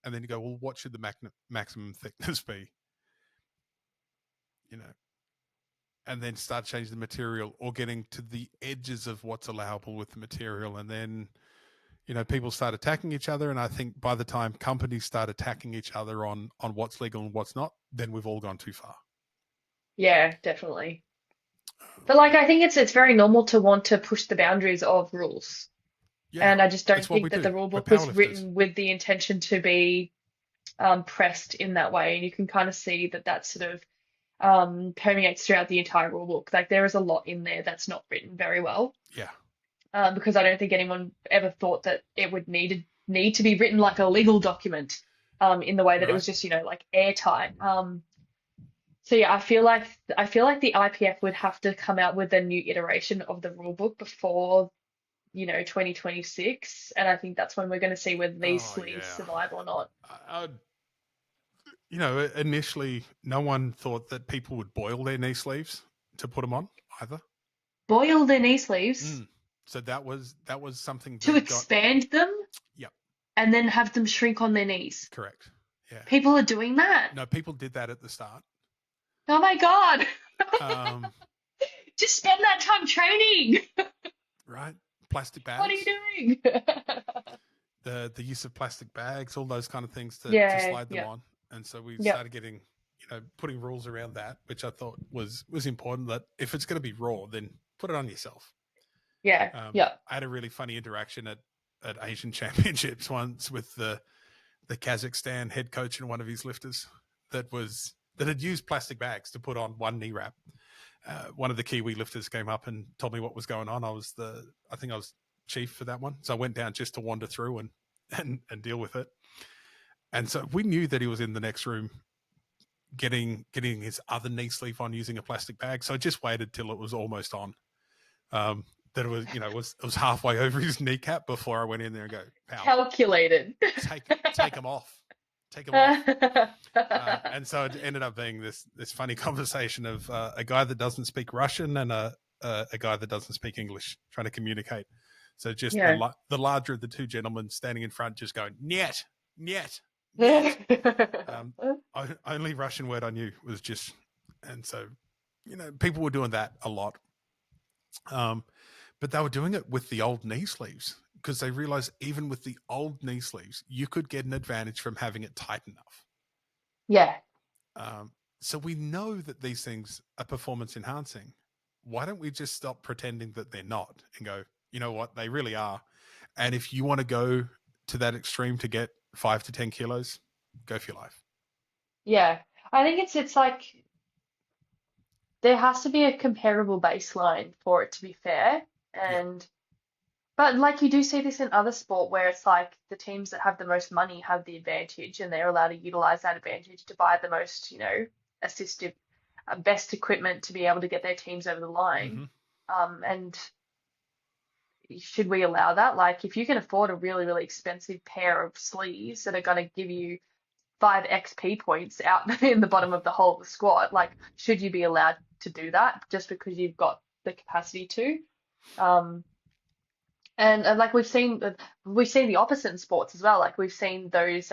and then you go, well, what should the maximum thickness be? And then start changing the material or getting to the edges of what's allowable with the material. And then, people start attacking each other. And I think by the time companies start attacking each other on what's legal and what's not, then we've all gone too far. Yeah, definitely. But like I think it's very normal to want to push the boundaries of rules. Yeah, And I just don't it's what we think that do. the rule We're book was powerlifters. written with the intention to be pressed in that way. And you can kind of see that that sort of permeates throughout the entire rule book. Like there is a lot in there that's not written very well, Yeah. because I don't think anyone ever thought that it would need to be written like a legal document, in the way that it Right. was just, like airtight. So yeah, I feel like the IPF would have to come out with a new iteration of the rule book before 2026, and I think that's when we're going to see whether these Oh, sleeves yeah. survive or not. Initially, no one thought that people would boil their knee sleeves to put them on either. Boil their knee sleeves Mm. So that was something to that got. expand them Yep. and then have them shrink on their knees. Correct. Yeah. People are doing that. No, people did that at the start. Oh my God. Um, Just spend that time training. right. Plastic What are you bags. doing? The use of plastic bags, all those kind of things to Yeah, slide them yeah, on. And so we yeah, started getting, putting rules around that, which I thought was important, that if it's going to be raw, then put it on yourself. yeah, yeah. I had a really funny interaction at Asian Championships once with the Kazakhstan head coach and one of his lifters that had used plastic bags to put on one knee wrap. One of the Kiwi lifters came up and told me what was going on. I think I was chief for that one. So I went down just to wander through and deal with it. And so we knew that he was in the next room getting his other knee sleeve on using a plastic bag. So I just waited till it was almost on. That it was, it was halfway over his kneecap before I went in there and go, pal, Calculated. take them off. Take them off. And so it ended up being this funny conversation of a guy that doesn't speak Russian and a guy that doesn't speak English trying to communicate. So just Yeah. the larger of the two gentlemen standing in front, just going niet, niet, niet. Only Russian word I knew was just, and so people were doing that a lot. But they were doing it with the old knee sleeves because they realized even with the old knee sleeves, you could get an advantage from having it tight enough. Yeah. So we know that these things are performance enhancing. Why don't we just stop pretending that they're not and go, you know what, they really are. And if you want to go to that extreme to get 5 to 10 kilos, go for your life. Yeah. I think it's like there has to be a comparable baseline for it to be fair. Yeah. But like you do see this in other sport where it's like the teams that have the most money have the advantage and they're allowed to utilize that advantage to buy the most, assistive, best equipment to be able to get their teams over the line. And should we allow that? Like if you can afford a really, really expensive pair of sleeves that are going to give you 5 XP points out in the bottom of the hole of the squat, like should you be allowed to do that just because you've got the capacity to? And like we've seen the opposite in sports as well. Like we've seen those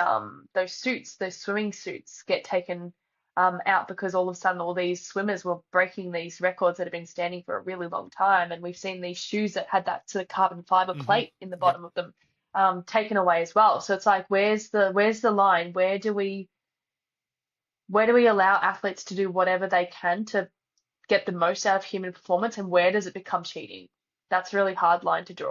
suits, those swimming suits get taken out because all of a sudden all these swimmers were breaking these records that have been standing for a really long time. And we've seen these shoes that had that sort of carbon fiber plate in the Yep. bottom of them taken away as well. So it's like where's the line? Where do we allow athletes to do whatever they can to get the most out of human performance, and where does it become cheating? That's a really hard line to draw.